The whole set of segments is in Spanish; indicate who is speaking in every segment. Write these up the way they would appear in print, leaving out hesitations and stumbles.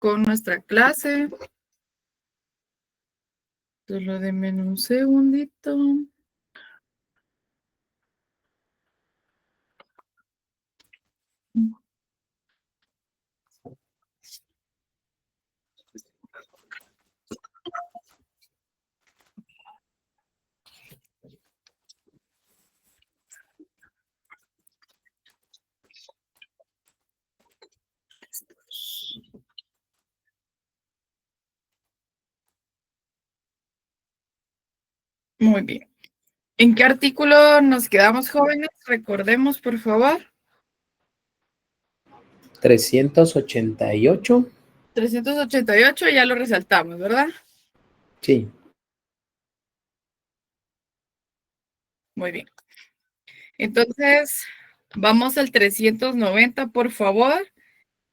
Speaker 1: con nuestra clase. Solo denme un segundito. Muy bien. ¿En qué artículo nos quedamos, jóvenes? Recordemos, por favor.
Speaker 2: 388.
Speaker 1: 388, ya lo resaltamos, ¿verdad?
Speaker 2: Sí.
Speaker 1: Muy bien. Entonces, vamos al 390, por favor,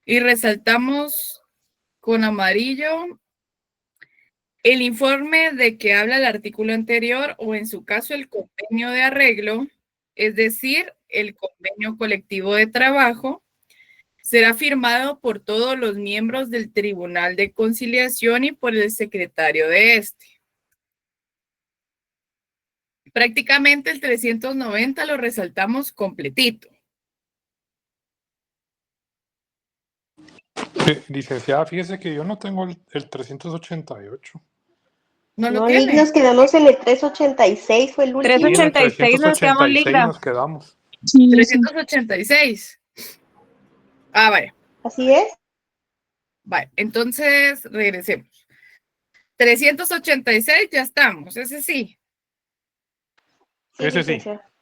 Speaker 1: y resaltamos con amarillo el informe de que habla el artículo anterior o en su caso el convenio de arreglo, es decir, el convenio colectivo de trabajo, será firmado por todos los miembros del Tribunal de Conciliación y por el secretario de este. Prácticamente el 390 lo resaltamos completito.
Speaker 3: Licenciada, fíjese que yo no tengo el 388.
Speaker 1: ¿No lo
Speaker 4: No,
Speaker 1: tiene?
Speaker 4: Lick, nos quedamos en el 386, fue el último.
Speaker 3: Sí, en el
Speaker 5: 386 nos quedamos,
Speaker 3: 386
Speaker 5: Ligra.
Speaker 3: nos quedamos.
Speaker 1: 386. Ah, vaya.
Speaker 4: Así es.
Speaker 1: Vale, entonces regresemos. 386 ya estamos, ese sí.
Speaker 3: Ese sí.
Speaker 4: licenciada.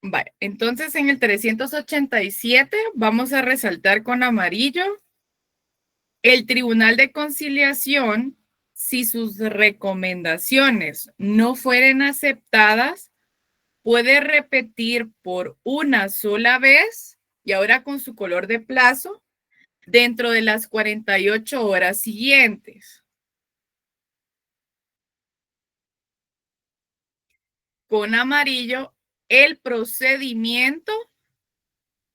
Speaker 1: Vale, entonces en el 387 vamos a resaltar con amarillo el Tribunal de Conciliación, si sus recomendaciones no fueren aceptadas, puede repetir por una sola vez, y ahora con su color de plazo, dentro de las 48 horas siguientes. Con amarillo, el procedimiento,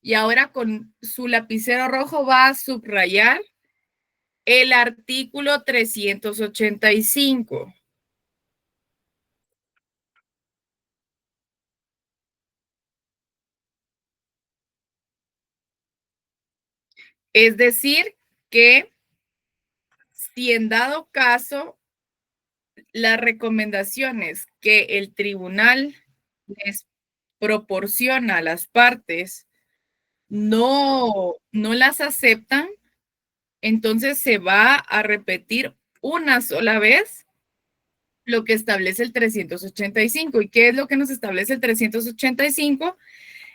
Speaker 1: y ahora con su lapicero rojo va a subrayar el artículo 385. Es decir, que si en dado caso las recomendaciones que el tribunal les proporciona a las partes no las aceptan, entonces se va a repetir una sola vez lo que establece el 385. ¿Y qué es lo que nos establece el 385?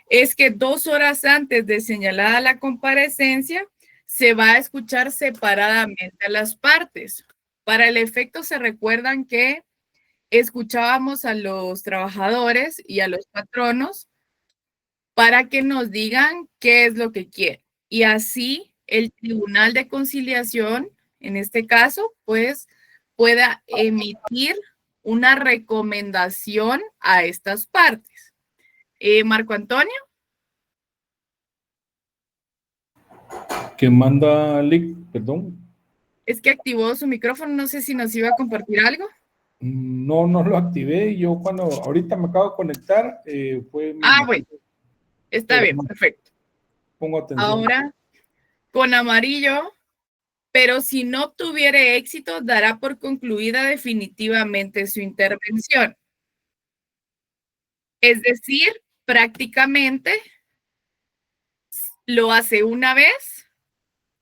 Speaker 1: Es que 2 horas antes de señalada la comparecencia, se va a escuchar separadamente a las partes. Para el efecto, se recuerdan que escuchábamos a los trabajadores y a los patronos para que nos digan qué es lo que quieren. Y así el Tribunal de Conciliación, en este caso, pues pueda emitir una recomendación a estas partes. Marco Antonio.
Speaker 6: ¿Qué manda Lick? Perdón.
Speaker 1: Es que activó su micrófono, no sé si nos iba a compartir algo.
Speaker 6: No, no lo activé. Yo ahorita me acabo de conectar, fue mi...
Speaker 1: Bueno, está bien, perfecto.
Speaker 6: Pongo atención.
Speaker 1: Ahora, con amarillo, pero si no obtuviere éxito, dará por concluida definitivamente su intervención. Es decir, prácticamente lo hace una vez.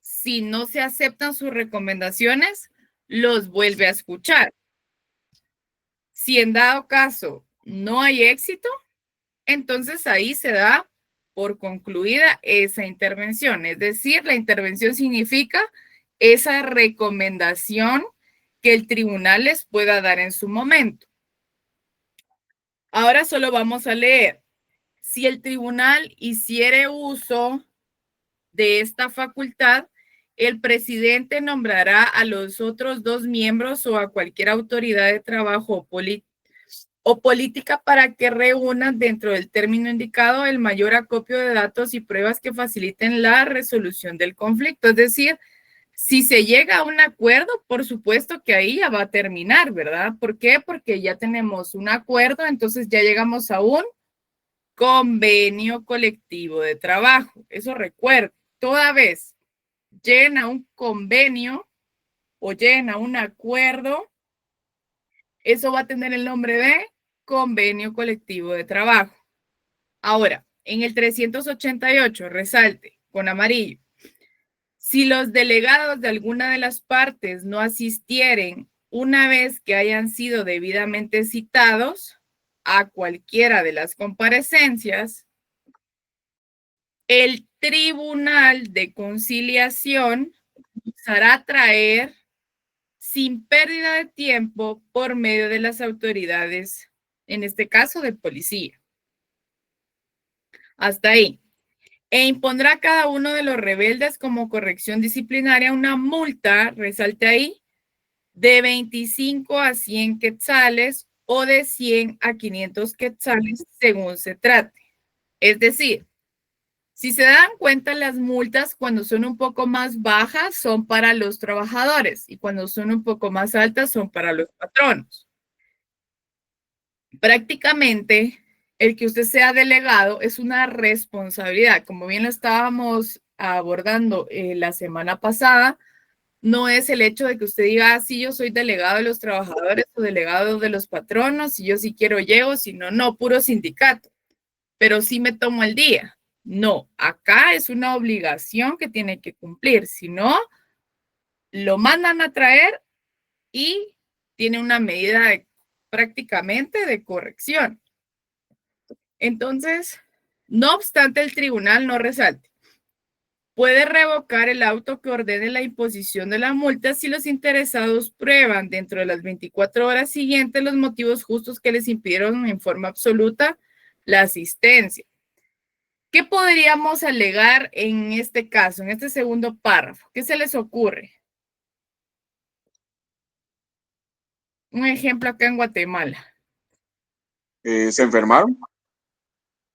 Speaker 1: Si no se aceptan sus recomendaciones, los vuelve a escuchar. Si en dado caso no hay éxito, entonces ahí se da por concluida esa intervención. Es decir, la intervención significa esa recomendación que el tribunal les pueda dar en su momento. Ahora solo vamos a leer. Si el tribunal hiciere uso de esta facultad, el presidente nombrará a los otros 2 miembros o a cualquier autoridad de trabajo o política para que reúnan dentro del término indicado el mayor acopio de datos y pruebas que faciliten la resolución del conflicto. Es decir, Si se llega a un acuerdo, por supuesto que ahí ya va a terminar, ¿verdad? ¿Por qué? Porque ya tenemos un acuerdo, entonces ya llegamos a un convenio colectivo de trabajo. Eso recuerda, toda vez lleguen a un convenio o lleguen a un acuerdo, eso va a tener el nombre de convenio colectivo de trabajo. Ahora, en el 388, resalte con amarillo. Si los delegados de alguna de las partes no asistieren una vez que hayan sido debidamente citados a cualquiera de las comparecencias, el Tribunal de Conciliación hará traer sin pérdida de tiempo por medio de las autoridades, en este caso de policía. Hasta ahí. E impondrá a cada uno de los rebeldes como corrección disciplinaria una multa, resalte ahí, de 25 a 100 quetzales o de 100 a 500 quetzales según se trate. Es decir, si se dan cuenta, las multas cuando son un poco más bajas son para los trabajadores y cuando son un poco más altas son para los patronos. Prácticamente, el que usted sea delegado es una responsabilidad. Como bien lo estábamos abordando la semana pasada, no es el hecho de que usted diga, ah, sí, yo soy delegado de los trabajadores o delegado de los patronos, si yo sí quiero llego, si no, no, puro sindicato, pero sí me tomo el día. No, acá es una obligación que tiene que cumplir, si no, lo mandan a traer y tiene una medida prácticamente de corrección. Entonces, no obstante, el tribunal no resalte. Puede revocar el auto que ordene la imposición de la multa si los interesados prueban dentro de las 24 horas siguientes los motivos justos que les impidieron en forma absoluta la asistencia. ¿Qué podríamos alegar en este caso, en este segundo párrafo? ¿Qué se les ocurre? Un ejemplo acá en Guatemala.
Speaker 2: ¿Se enfermaron?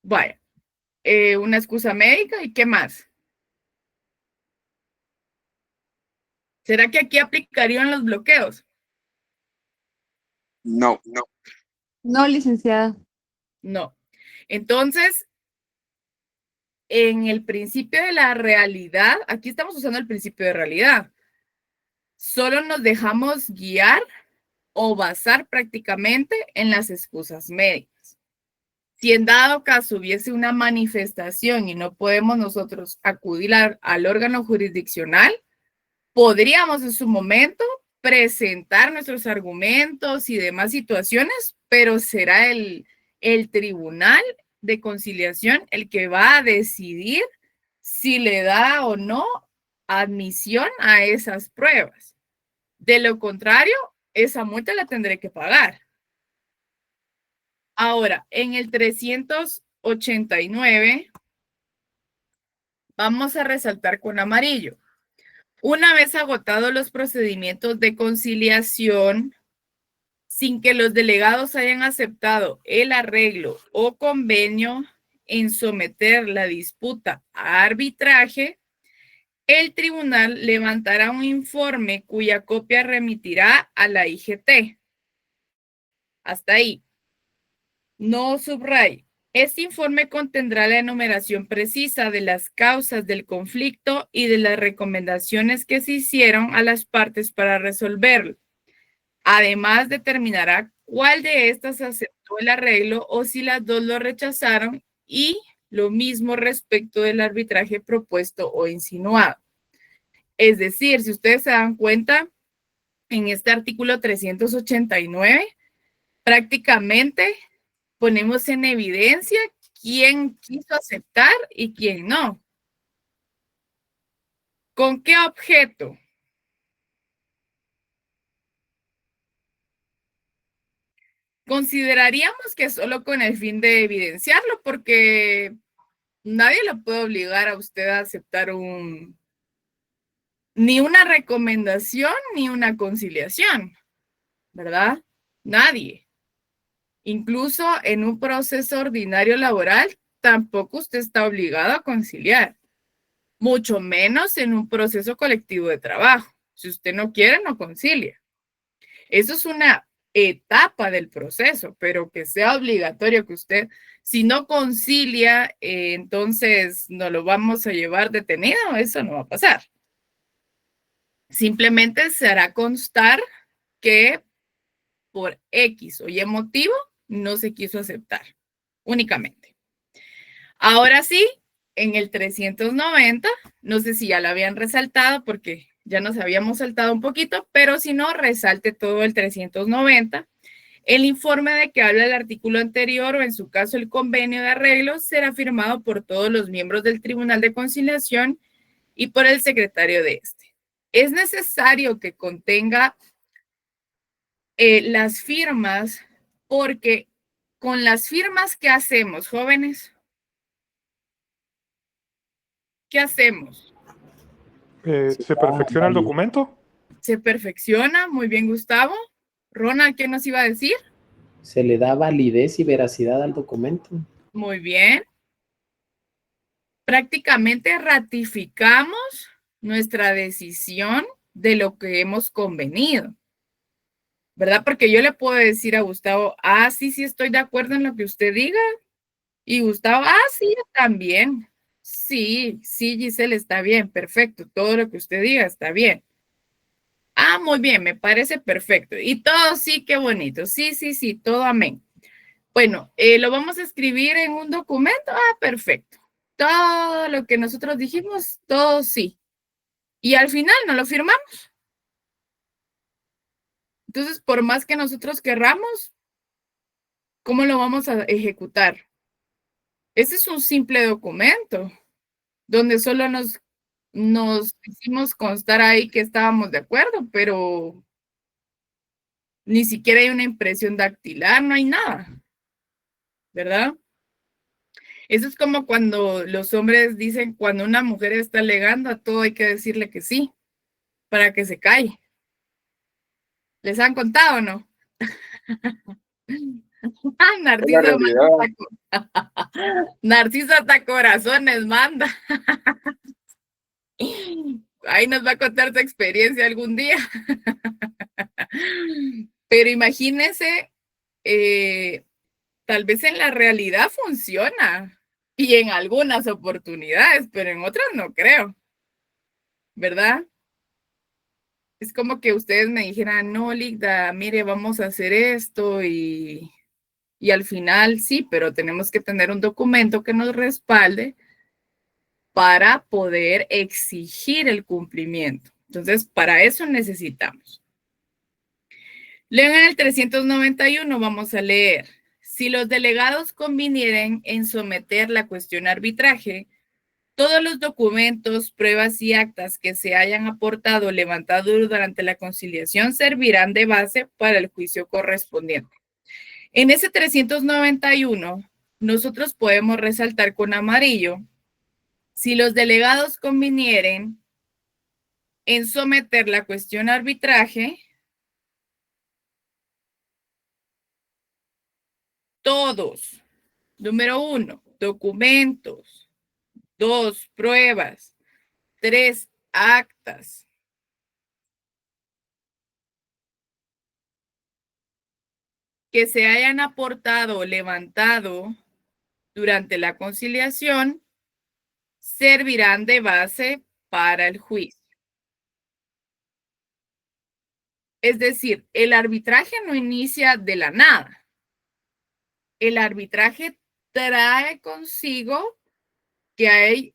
Speaker 1: Vaya, una excusa médica y ¿qué más? ¿Será que aquí aplicarían los bloqueos?
Speaker 2: No.
Speaker 5: No, licenciada.
Speaker 1: No. Entonces, en el principio de la realidad, aquí estamos usando el principio de realidad. Solo nos dejamos guiar o basar prácticamente en las excusas médicas. Si en dado caso hubiese una manifestación y no podemos nosotros acudir al órgano jurisdiccional, podríamos en su momento presentar nuestros argumentos y demás situaciones, pero será el tribunal de conciliación el que va a decidir si le da o no admisión a esas pruebas. De lo contrario, esa multa la tendré que pagar. Ahora, en el 389, vamos a resaltar con amarillo. Una vez agotados los procedimientos de conciliación, sin que los delegados hayan aceptado el arreglo o convenio en someter la disputa a arbitraje, el tribunal levantará un informe cuya copia remitirá a la IGT. Hasta ahí. No subraye. Este informe contendrá la enumeración precisa de las causas del conflicto y de las recomendaciones que se hicieron a las partes para resolverlo. Además, determinará cuál de estas aceptó el arreglo o si las dos lo rechazaron y lo mismo respecto del arbitraje propuesto o insinuado. Es decir, si ustedes se dan cuenta, en este artículo 389, prácticamente ponemos en evidencia quién quiso aceptar y quién no. ¿Con qué objeto? Consideraríamos que solo con el fin de evidenciarlo, porque nadie lo puede obligar a usted a aceptar ni una recomendación ni una conciliación, ¿verdad? Nadie. Incluso en un proceso ordinario laboral, tampoco usted está obligado a conciliar. mucho menos en un proceso colectivo de trabajo. Si usted no quiere, no concilia. Eso es una etapa del proceso, pero que sea obligatorio que usted, si no concilia, entonces no lo vamos a llevar detenido, eso no va a pasar. Simplemente se hará constar que por X o Y motivo no se quiso aceptar, únicamente. Ahora sí, en el 390, no sé si ya lo habían resaltado porque ya nos habíamos saltado un poquito, pero si no, resalte todo el 390. El informe de que habla el artículo anterior o en su caso el convenio de arreglo será firmado por todos los miembros del Tribunal de Conciliación y por el secretario de este. Es necesario que contenga las firmas porque con las firmas que hacemos, jóvenes, ¿qué hacemos?
Speaker 3: ¿Se perfecciona el documento?
Speaker 1: Se perfecciona, muy bien, Gustavo. Ronald, ¿qué nos iba a decir?
Speaker 7: Se le da validez y veracidad al documento.
Speaker 1: Muy bien. Prácticamente ratificamos nuestra decisión de lo que hemos convenido, ¿verdad? Porque yo le puedo decir a Gustavo, sí, estoy de acuerdo en lo que usted diga. Y Gustavo, sí, también. Sí, Giselle, está bien, perfecto. Todo lo que usted diga está bien. Muy bien, me parece perfecto. Y todo sí, qué bonito. Sí, todo amén. Bueno, lo vamos a escribir en un documento. Perfecto. Todo lo que nosotros dijimos, todo sí. Y al final no lo firmamos. Entonces, por más que nosotros querramos, ¿cómo lo vamos a ejecutar? Ese es un simple documento donde solo nos hicimos constar ahí que estábamos de acuerdo, pero ni siquiera hay una impresión dactilar, no hay nada, ¿verdad? Eso es como cuando los hombres dicen, cuando una mujer está alegando, a todo hay que decirle que sí, para que se calle. ¿Les han contado o no?
Speaker 2: Es la realidad.
Speaker 1: Narciso hasta corazones manda. Ahí nos va a contar su experiencia algún día. Pero imagínense, tal vez en la realidad funciona y en algunas oportunidades, pero en otras no creo, ¿verdad? Es como que ustedes me dijeran, no, Ligda, mire, vamos a hacer esto y al final sí, pero tenemos que tener un documento que nos respalde para poder exigir el cumplimiento. Entonces, para eso necesitamos. Luego en el 391 vamos a leer, si los delegados convinieren en someter la cuestión a arbitraje, todos los documentos, pruebas y actas que se hayan aportado o levantado durante la conciliación servirán de base para el juicio correspondiente. En ese 391, nosotros podemos resaltar con amarillo, si los delegados convinieren en someter la cuestión a arbitraje, todos. Número 1, documentos. 2, pruebas. 3, actas. Que se hayan aportado o levantado durante la conciliación servirán de base para el juicio. Es decir, el arbitraje no inicia de la nada. El arbitraje trae consigo que hay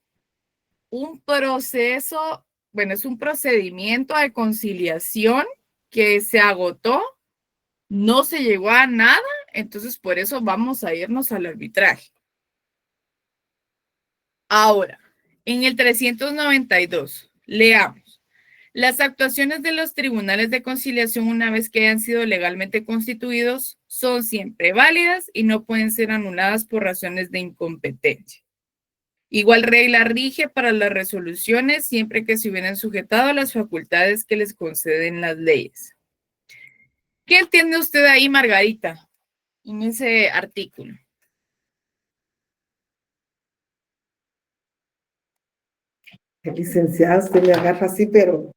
Speaker 1: un proceso, bueno, es un procedimiento de conciliación que se agotó, no se llegó a nada, entonces por eso vamos a irnos al arbitraje. Ahora, en el 392, leamos. Las actuaciones de los tribunales de conciliación una vez que hayan sido legalmente constituidos son siempre válidas y no pueden ser anuladas por razones de incompetencia. Igual regla rige para las resoluciones siempre que se hubieran sujetado a las facultades que les conceden las leyes. ¿Qué entiende usted ahí, Margarita, en ese artículo?
Speaker 8: Licenciada, usted me agarra así, pero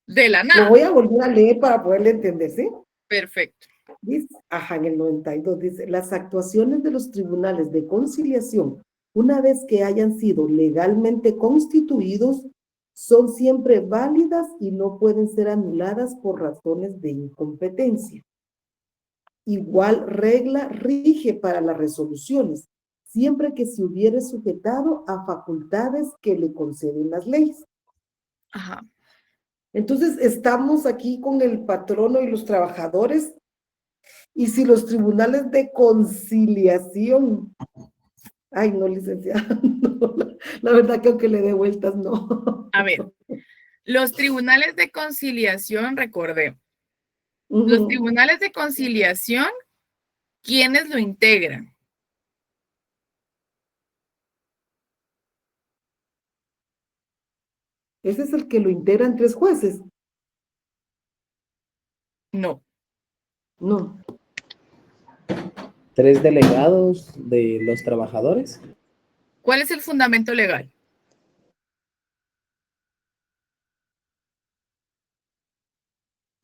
Speaker 1: De la
Speaker 8: lo
Speaker 1: nada.
Speaker 8: voy a volver a leer para poderle entender, ¿sí?
Speaker 1: Perfecto.
Speaker 8: Dice, en el 92 dice, las actuaciones de los tribunales de conciliación, una vez que hayan sido legalmente constituidos, son siempre válidas y no pueden ser anuladas por razones de incompetencia. Igual regla rige para las resoluciones, siempre que se hubiere sujetado a facultades que le conceden las leyes.
Speaker 1: Ajá.
Speaker 8: Entonces, estamos aquí con el patrono y los trabajadores, y si los tribunales de conciliación, ay, no, licenciada, no, la verdad que aunque le dé vueltas, no.
Speaker 1: A ver, los tribunales de conciliación, recordemos, los
Speaker 8: Ujú.
Speaker 1: tribunales de conciliación, ¿quiénes lo integran?
Speaker 8: Ese es el que lo integran 3 jueces.
Speaker 1: No.
Speaker 8: No.
Speaker 7: 3 delegados de los trabajadores.
Speaker 1: ¿Cuál es el fundamento legal?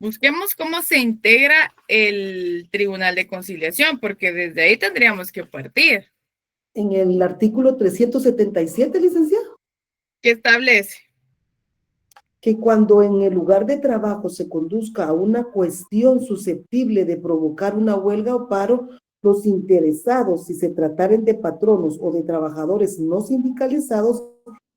Speaker 1: Busquemos cómo se integra el Tribunal de Conciliación, porque desde ahí tendríamos que partir.
Speaker 8: En el artículo 377, licenciado,
Speaker 1: ¿Qué establece?
Speaker 8: que cuando en el lugar de trabajo se conduzca a una cuestión susceptible de provocar una huelga o paro, los interesados, si se trataren de patronos o de trabajadores no sindicalizados,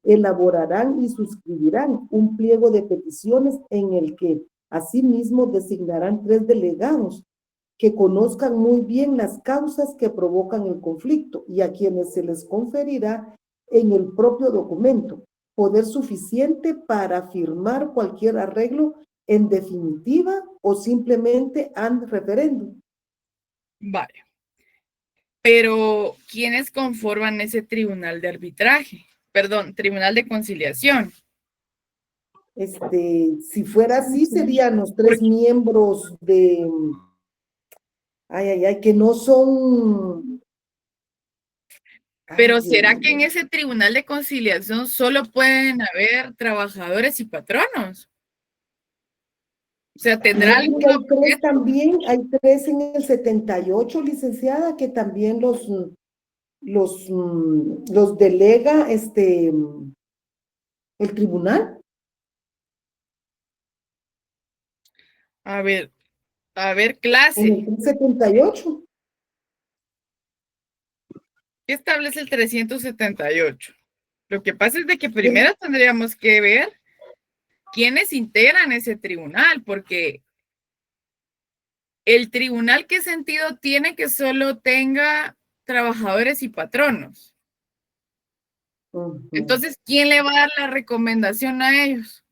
Speaker 8: elaborarán y suscribirán un pliego de peticiones en el que asimismo designarán 3 delegados que conozcan muy bien las causas que provocan el conflicto y a quienes se les conferirá en el propio documento poder suficiente para firmar cualquier arreglo en definitiva o simplemente ad referéndum.
Speaker 1: Vale. Pero, ¿quiénes conforman ese tribunal de arbitraje? Perdón, tribunal de conciliación.
Speaker 8: Si fuera así, serían los 3 miembros de, que no son...
Speaker 1: Pero
Speaker 8: Dios
Speaker 1: ¿será que en
Speaker 8: mío.
Speaker 1: ese tribunal de conciliación solo pueden haber trabajadores y patronos? O sea, ¿tendrá
Speaker 8: No,
Speaker 1: algún
Speaker 8: porque hay 3
Speaker 1: objeto?
Speaker 8: también, hay 3 en el 78, licenciada, que también los delega el tribunal.
Speaker 1: A ver,
Speaker 8: En
Speaker 1: clase.
Speaker 8: el 78.
Speaker 1: ¿Qué establece el 378? Lo que pasa es de que primero tendríamos que ver quiénes integran ese tribunal, porque el tribunal, ¿qué sentido tiene que solo tenga trabajadores y patronos? Entonces, ¿quién le va a dar la recomendación a ellos?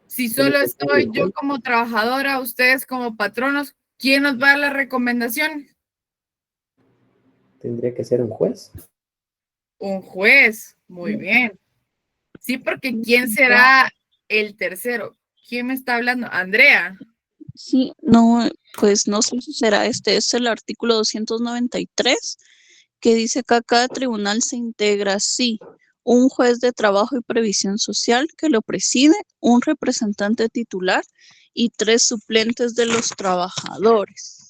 Speaker 1: Si solo estoy yo como trabajadora, ustedes como patronos, ¿quién nos va a dar las recomendaciones?
Speaker 7: Tendría que ser un juez.
Speaker 1: Un juez. Muy bien. Sí, porque ¿quién será el tercero? ¿Quién me está hablando? Andrea.
Speaker 9: Sí, no, pues no sé si será es el artículo 293 que dice que cada tribunal se integra así: un juez de trabajo y previsión social que lo preside, un representante titular y 3 suplentes de los trabajadores.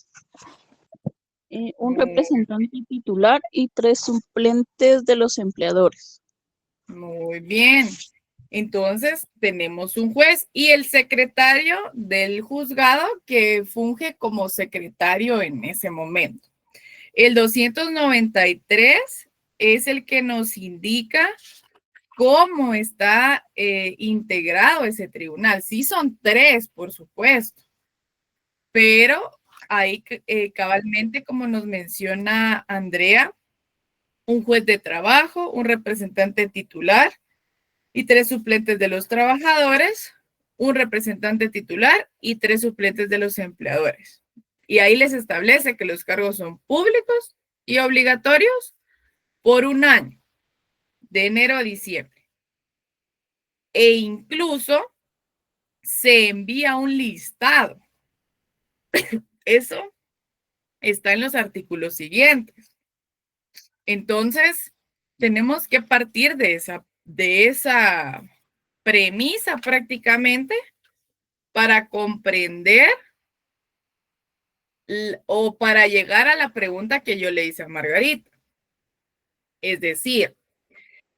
Speaker 9: Un representante titular y 3 suplentes de los empleadores.
Speaker 1: Muy bien. Entonces, tenemos un juez y el secretario del juzgado que funge como secretario en ese momento. El 293 es el que nos indica cómo está integrado ese tribunal. Sí, son 3, por supuesto, pero ahí cabalmente, como nos menciona Andrea, un juez de trabajo, un representante titular y 3 suplentes de los trabajadores, un representante titular y 3 suplentes de los empleadores. Y ahí les establece que los cargos son públicos y obligatorios por un año, de enero a diciembre. E incluso se envía un listado. Eso está en los artículos siguientes. Entonces, tenemos que partir de esa de esa premisa prácticamente para comprender o para llegar a la pregunta que yo le hice a Margarita. Es decir,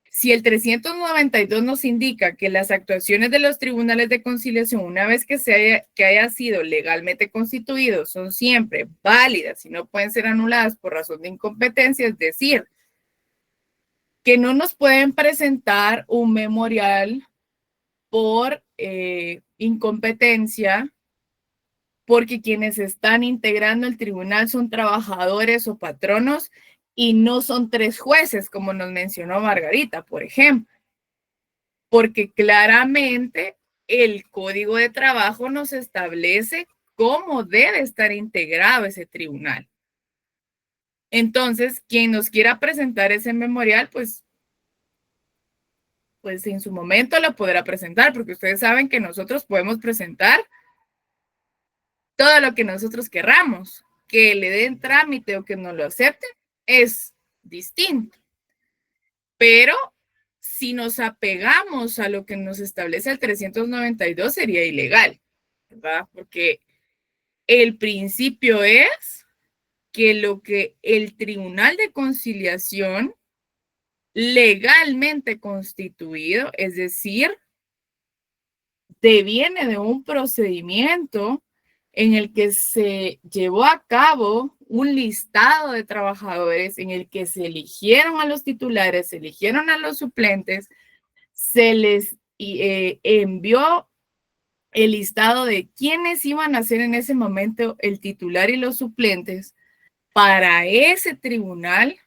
Speaker 1: si el 392 nos indica que las actuaciones de los tribunales de conciliación, una vez que haya sido legalmente constituidos, son siempre válidas y no pueden ser anuladas por razón de incompetencia, es decir, que no nos pueden presentar un memorial por incompetencia porque quienes están integrando el tribunal son trabajadores o patronos y no son 3 jueces, como nos mencionó Margarita, por ejemplo. Porque claramente el Código de Trabajo nos establece cómo debe estar integrado ese tribunal. Entonces, quien nos quiera presentar ese memorial, pues en su momento lo podrá presentar, porque ustedes saben que nosotros podemos presentar todo lo que nosotros querramos. Que le den trámite o que no lo acepten es distinto. Pero si nos apegamos a lo que nos establece el 392 sería ilegal, ¿verdad? Porque el principio es que lo que el Tribunal de Conciliación legalmente constituido, es decir, deviene de un procedimiento en el que se llevó a cabo un listado de trabajadores, en el que se eligieron a los titulares, se eligieron a los suplentes, se les envió el listado de quiénes iban a ser en ese momento el titular y los suplentes para ese tribunal,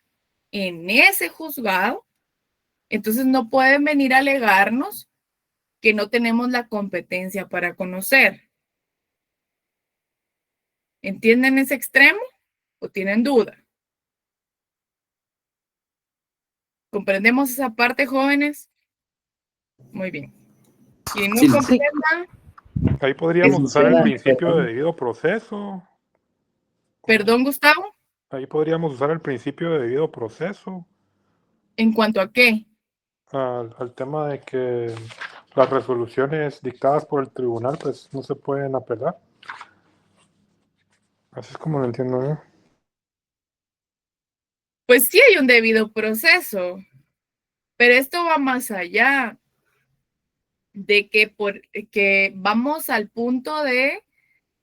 Speaker 1: en ese juzgado. Entonces no pueden venir a alegarnos que no tenemos la competencia para conocer. ¿Entienden ese extremo o tienen duda? ¿Comprendemos esa parte, jóvenes? Muy bien. ¿Quién no comprenda?
Speaker 3: Ahí podríamos usar el principio de debido proceso.
Speaker 1: Perdón, Gustavo.
Speaker 3: Ahí podríamos usar el principio de debido proceso.
Speaker 1: ¿En cuanto a qué?
Speaker 3: Al tema de que las resoluciones dictadas por el tribunal pues no se pueden apelar. Así es como lo entiendo yo.
Speaker 1: Pues sí hay un debido proceso, pero esto va más allá de que vamos al punto de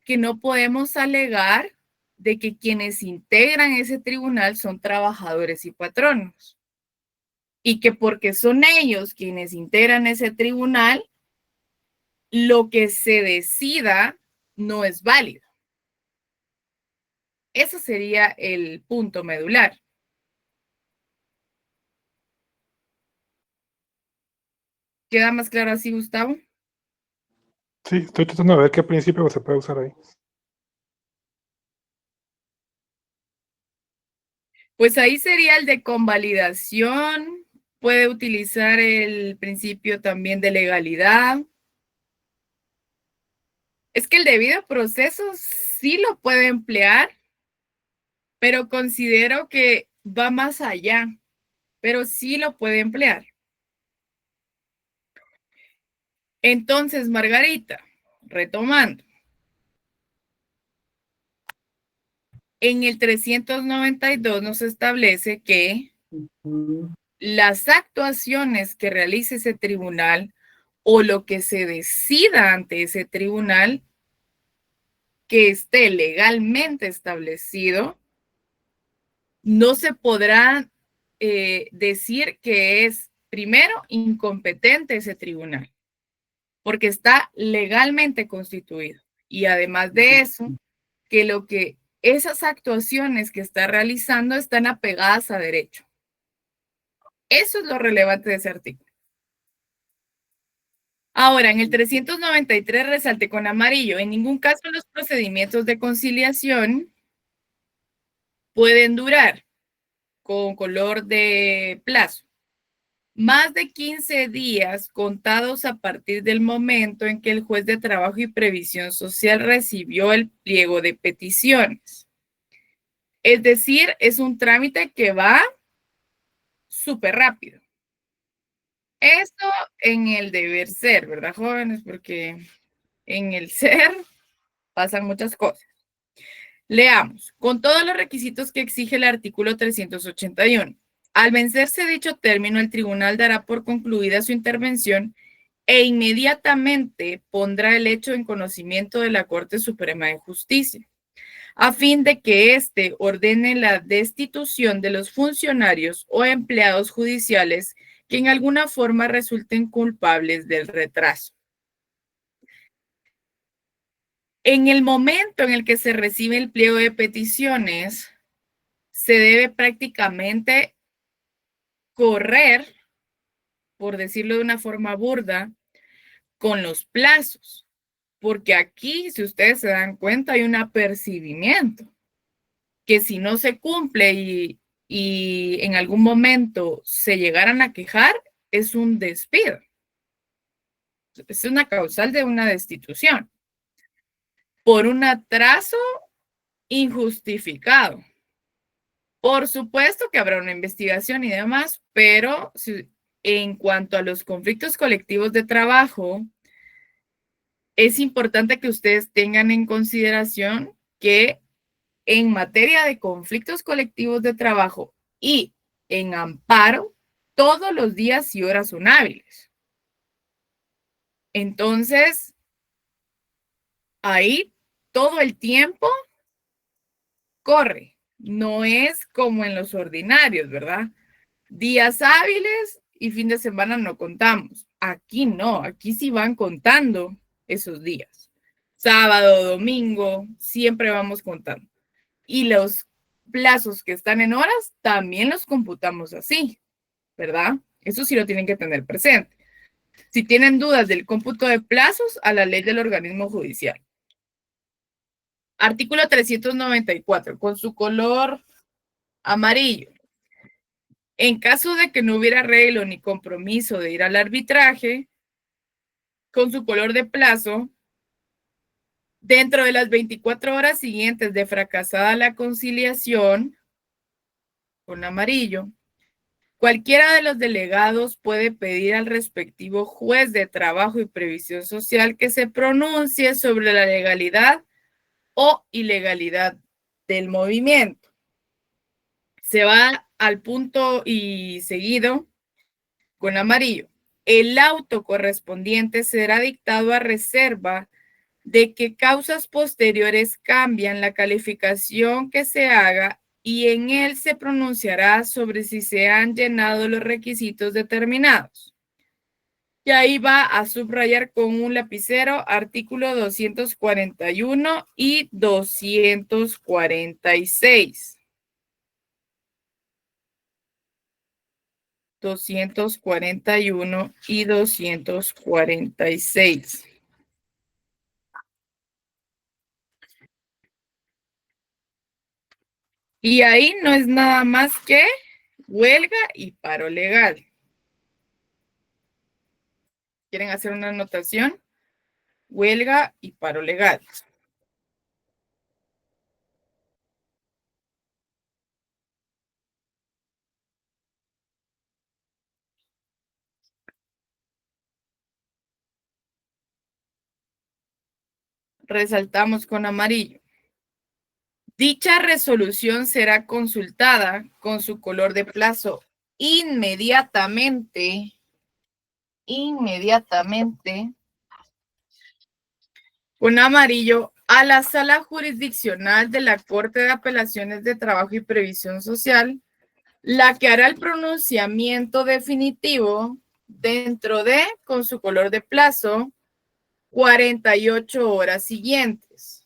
Speaker 1: que no podemos alegar de que quienes integran ese tribunal son trabajadores y patronos. Y que porque son ellos quienes integran ese tribunal, lo que se decida no es válido. Ese sería el punto medular. ¿Queda más claro así, Gustavo?
Speaker 3: Sí, estoy tratando de ver qué principio se puede usar ahí.
Speaker 1: Pues ahí sería el de convalidación. Puede utilizar el principio también de legalidad. Es que el debido proceso sí lo puede emplear, pero considero que va más allá, pero sí lo puede emplear. Entonces, Margarita, retomando, en el 392 nos establece que las actuaciones que realice ese tribunal o lo que se decida ante ese tribunal que esté legalmente establecido, no se podrá decir que es, primero, incompetente ese tribunal, porque está legalmente constituido. Y además de eso, que esas actuaciones que está realizando están apegadas a derecho. Eso es lo relevante de ese artículo. Ahora, en el 393 resalte con amarillo, en ningún caso los procedimientos de conciliación pueden durar con color de plazo más de 15 días contados a partir del momento en que el juez de trabajo y previsión social recibió el pliego de peticiones. Es decir, es un trámite que va súper rápido. Esto en el deber ser, ¿verdad, jóvenes? Porque en el ser pasan muchas cosas. Leamos. Con todos los requisitos que exige el artículo 381. Al vencerse dicho término, el tribunal dará por concluida su intervención e inmediatamente pondrá el hecho en conocimiento de la Corte Suprema de Justicia, a fin de que éste ordene la destitución de los funcionarios o empleados judiciales que en alguna forma resulten culpables del retraso. En el momento en el que se recibe el pliego de peticiones, se debe prácticamente correr, por decirlo de una forma burda, con los plazos, porque aquí, si ustedes se dan cuenta, hay un apercibimiento, que si no se cumple y en algún momento se llegaran a quejar, es un despido. Es una causal de una destitución por un atraso injustificado. Por supuesto que habrá una investigación y demás, pero en cuanto a los conflictos colectivos de trabajo, es importante que ustedes tengan en consideración que en materia de conflictos colectivos de trabajo y en amparo, todos los días y horas son hábiles. Entonces, ahí todo el tiempo corre. No es como en los ordinarios, ¿verdad? Días hábiles y fin de semana no contamos. Aquí no, aquí sí van contando esos días. Sábado, domingo, siempre vamos contando. Y los plazos que están en horas también los computamos así, ¿verdad? Eso sí lo tienen que tener presente. Si tienen dudas del cómputo de plazos, a la ley del organismo judicial. Artículo 394, con su color amarillo. En caso de que no hubiera arreglo ni compromiso de ir al arbitraje, con su color de plazo, dentro de las 24 horas siguientes de fracasada la conciliación, con amarillo, cualquiera de los delegados puede pedir al respectivo juez de trabajo y previsión social que se pronuncie sobre la legalidad o ilegalidad del movimiento. Se va al punto y seguido con amarillo. El auto correspondiente será dictado a reserva de que causas posteriores cambian la calificación que se haga y en él se pronunciará sobre si se han llenado los requisitos determinados. Y ahí va a subrayar con un lapicero artículo 241 y 246. 241 y 246. Y ahí no es nada más que huelga y paro legal. ¿Quieren hacer una anotación? Huelga y paro legal. Resaltamos con amarillo. Dicha resolución será consultada con su color de plazo inmediatamente con amarillo a la sala jurisdiccional de la Corte de Apelaciones de Trabajo y Previsión Social, la que hará el pronunciamiento definitivo dentro de, con su color de plazo, 48 horas siguientes.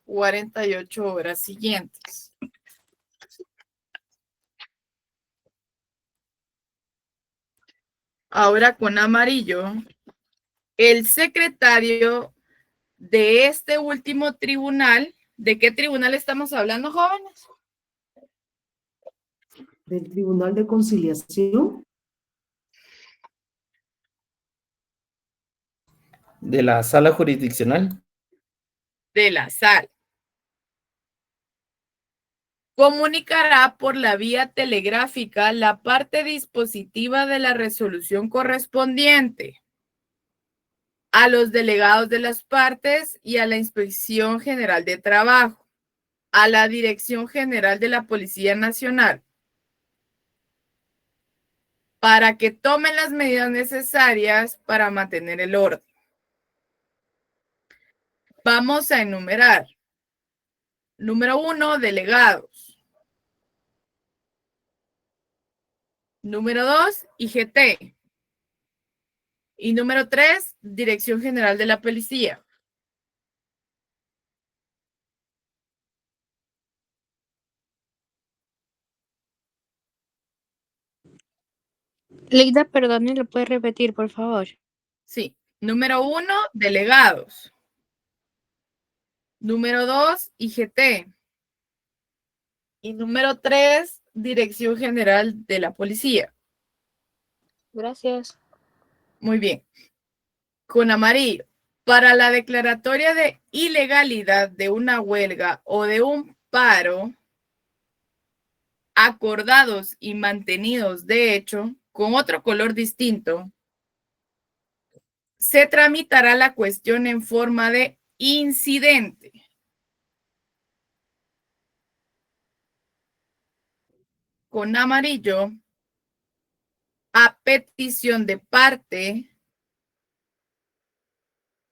Speaker 1: 48 horas siguientes. Ahora con amarillo, el secretario de este último tribunal, ¿de qué tribunal estamos hablando, jóvenes?
Speaker 8: Del Tribunal de Conciliación.
Speaker 2: De la sala jurisdiccional.
Speaker 1: De la sala. comunicará por la vía telegráfica la parte dispositiva de la resolución correspondiente a los delegados de las partes y a la Inspección General de Trabajo, a la Dirección General de la Policía Nacional, para que tomen las medidas necesarias para mantener el orden. Vamos a enumerar. Número 1, delegados. Número 2, IGT. Y número 3, Dirección General de la Policía.
Speaker 5: Leida, perdón, ¿lo puede repetir, por favor?
Speaker 1: Sí. Número 1, delegados. Número 2, IGT. Y número 3, Dirección General de la Policía.
Speaker 5: Gracias.
Speaker 1: Muy bien. Con amarillo. Para la declaratoria de ilegalidad de una huelga o de un paro, acordados y mantenidos de hecho, con otro color distinto, se tramitará la cuestión en forma de incidente. Con amarillo, a petición de parte,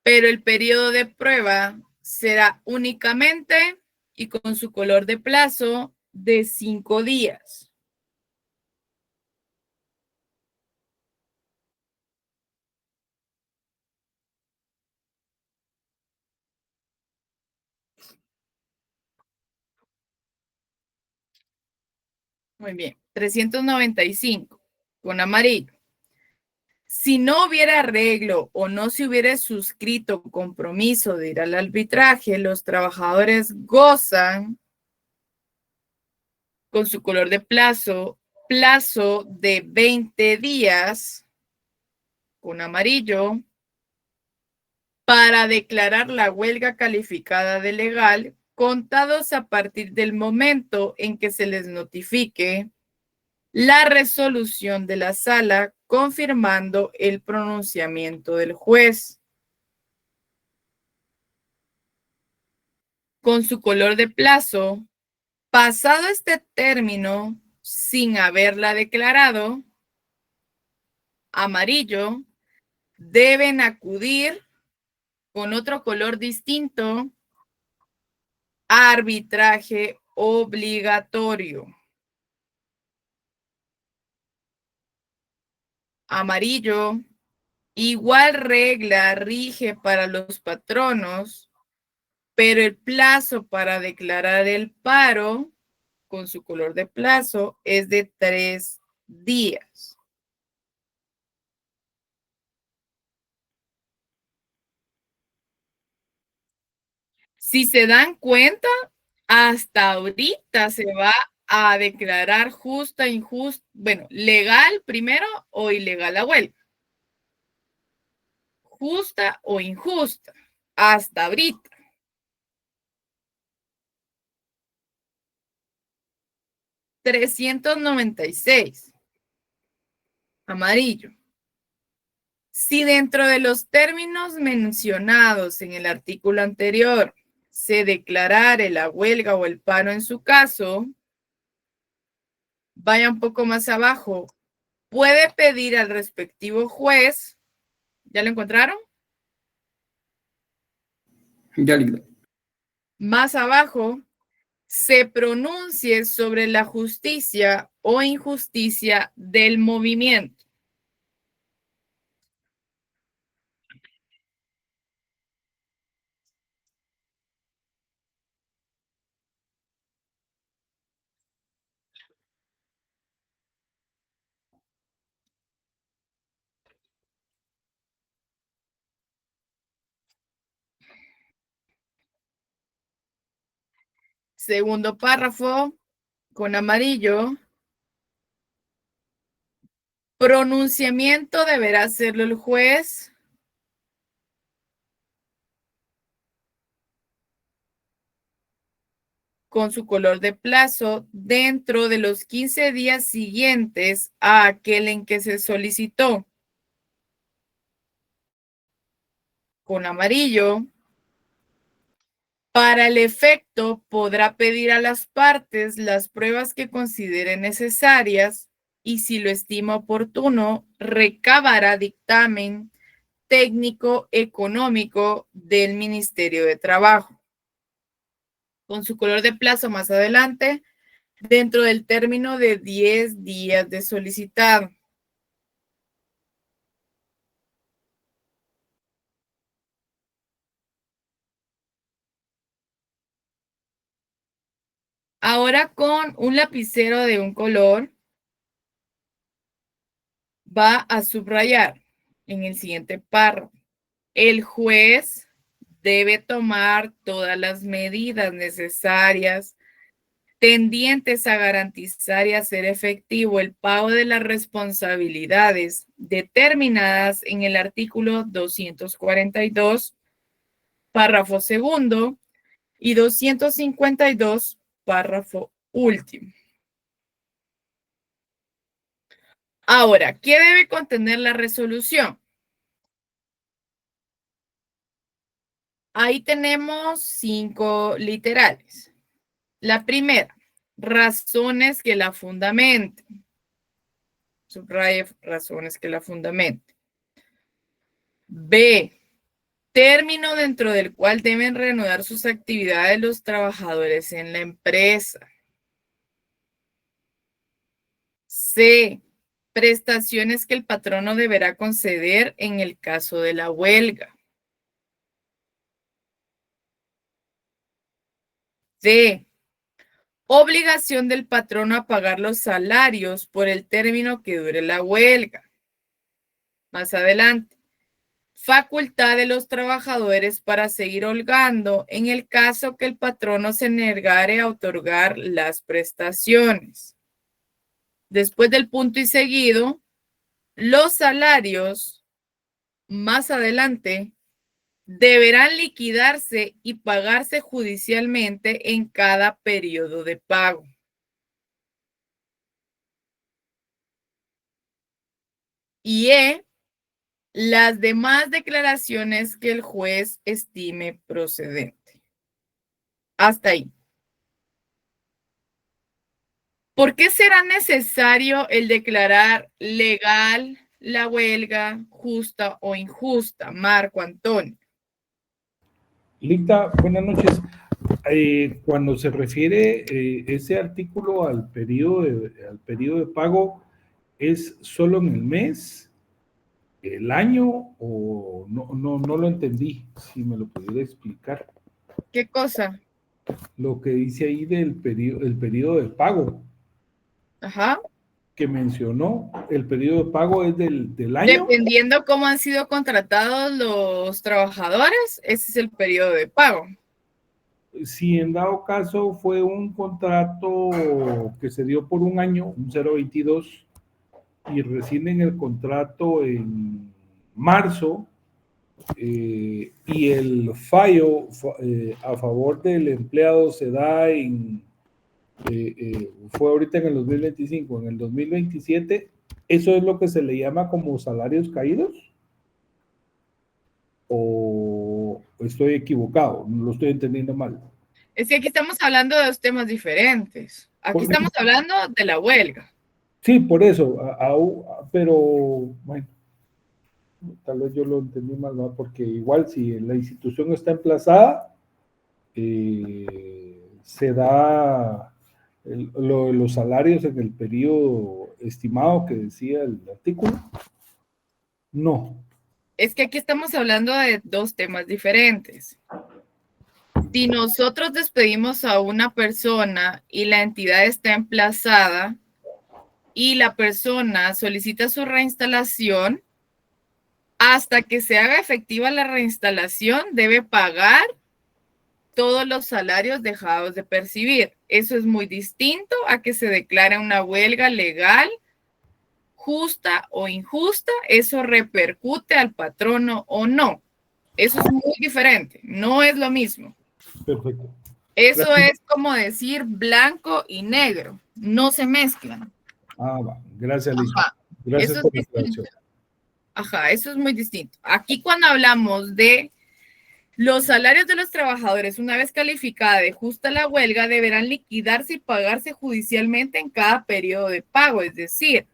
Speaker 1: pero el periodo de prueba será únicamente y con su color de plazo de 5 días. Muy bien. 395 con amarillo. Si no hubiera arreglo o no se hubiera suscrito compromiso de ir al arbitraje, los trabajadores gozan con su color de plazo de 20 días con amarillo para declarar la huelga calificada de legal, contados a partir del momento en que se les notifique la resolución de la sala confirmando el pronunciamiento del juez. Con su color de plazo, pasado este término sin haberla declarado, amarillo, deben acudir con otro color distinto a arbitraje obligatorio. Amarillo, igual regla rige para los patronos, pero el plazo para declarar el paro con su color de plazo es de 3 días. Si se dan cuenta, hasta ahorita se va a declarar justa, injusta, bueno, legal primero o ilegal la huelga. Justa o injusta, hasta ahorita. $396. Amarillo. Si dentro de los términos mencionados en el artículo anterior se declarare la huelga o el paro en su caso, vaya un poco más abajo, puede pedir al respectivo juez, ¿ya lo encontraron?
Speaker 2: Ya, Ligda.
Speaker 1: Más abajo, se pronuncie sobre la justicia o injusticia del movimiento. Segundo párrafo, con amarillo. Pronunciamiento deberá hacerlo el juez. con su color de plazo dentro de los 15 días siguientes a aquel en que se solicitó. Con amarillo. Para el efecto, podrá pedir a las partes las pruebas que considere necesarias y, si lo estima oportuno, recabará dictamen técnico económico del Ministerio de Trabajo. Con su color de plazo más adelante, dentro del término de 10 días de solicitado. Ahora, con un lapicero de un color, va a subrayar en el siguiente párrafo: el juez debe tomar todas las medidas necesarias tendientes a garantizar y hacer efectivo el pago de las responsabilidades determinadas en el artículo 242, párrafo segundo, y 252, párrafo último. Ahora, ¿qué debe contener la resolución? Ahí tenemos 5 literales. La primera, razones que la fundamenten. Subraye razones que la fundamenten. B, término dentro del cual deben reanudar sus actividades los trabajadores en la empresa. C, prestaciones que el patrono deberá conceder en el caso de la huelga. D, obligación del patrono a pagar los salarios por el término que dure la huelga. Más adelante, facultad de los trabajadores para seguir holgando en el caso que el patrono se negare a otorgar las prestaciones. Después del punto y seguido, los salarios, más adelante, deberán liquidarse y pagarse judicialmente en cada periodo de pago. Y E, las demás declaraciones que el juez estime procedente. Hasta ahí. ¿Por qué será necesario el declarar legal la huelga, justa o injusta? Marco Antonio.
Speaker 6: Licta, buenas noches. Cuando se refiere ese artículo al periodo de pago, ¿es solo en el mes, el año, o no lo entendí? Si me lo pudiera explicar.
Speaker 1: ¿Qué cosa?
Speaker 6: Lo que dice ahí del el periodo de pago.
Speaker 1: Ajá.
Speaker 6: Que mencionó, el periodo de pago es del año.
Speaker 1: Dependiendo cómo han sido contratados los trabajadores, ese es el periodo de pago.
Speaker 6: Si en dado caso fue un contrato que se dio por un año, un 022, y rescinden el contrato en marzo, y el fallo a favor del empleado se da fue ahorita en el 2025, en el 2027, ¿eso es lo que se le llama como salarios caídos? ¿O estoy equivocado? No lo estoy entendiendo mal.
Speaker 1: Es que aquí estamos hablando de dos temas diferentes. Aquí estamos hablando de la huelga.
Speaker 6: Sí, por eso, pero bueno, tal vez yo lo entendí mal, ¿no? Porque igual si la institución está emplazada, se da los salarios en el periodo estimado que decía el artículo. No.
Speaker 1: Es que aquí estamos hablando de dos temas diferentes. Si nosotros despedimos a una persona y la entidad está emplazada y la persona solicita su reinstalación, hasta que se haga efectiva la reinstalación, debe pagar todos los salarios dejados de percibir. Eso es muy distinto a que se declare una huelga legal, justa o injusta. Eso repercute al patrono o no. Eso es muy diferente, no es lo mismo.
Speaker 6: Perfecto.
Speaker 1: Eso es como decir blanco y negro. No se mezclan.
Speaker 6: Ah, va. Gracias, Liz.
Speaker 1: Ajá.
Speaker 6: Gracias
Speaker 1: Eso es
Speaker 6: por la
Speaker 1: distinto.
Speaker 6: aclaración.
Speaker 1: Ajá, eso es muy distinto. Aquí cuando hablamos de los salarios de los trabajadores, una vez calificada de justa la huelga, deberán liquidarse y pagarse judicialmente en cada periodo de pago. Es decir,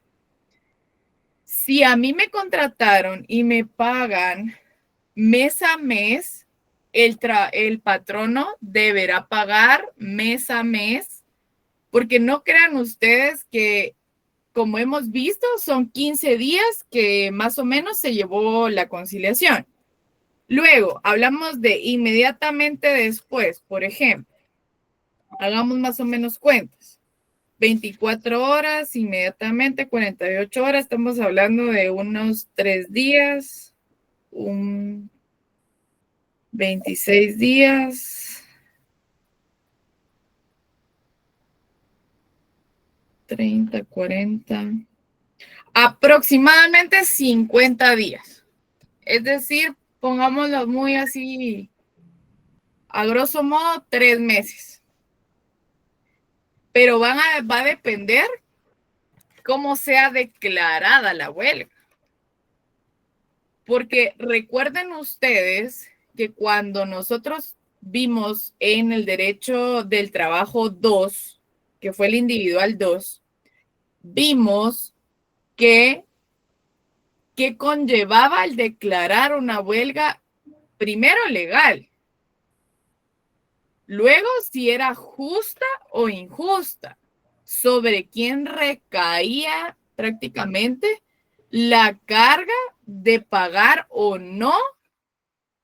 Speaker 1: si a mí me contrataron y me pagan mes a mes, el patrono deberá pagar mes a mes, porque no crean ustedes que, como hemos visto, son 15 días que más o menos se llevó la conciliación. Luego, hablamos de inmediatamente después, por ejemplo, hagamos más o menos cuentas. 24 horas, inmediatamente 48 horas, estamos hablando de unos 3 días, 26 días, 30, 40, aproximadamente 50 días. Es decir, pongámoslo muy así, a grosso modo, 3 meses. Pero va a depender cómo sea declarada la huelga. Porque recuerden ustedes que cuando nosotros vimos en el derecho del trabajo 2, que fue el individual 2, vimos que conllevaba el declarar una huelga, primero legal, luego si era justa o injusta, sobre quién recaía prácticamente la carga de pagar o no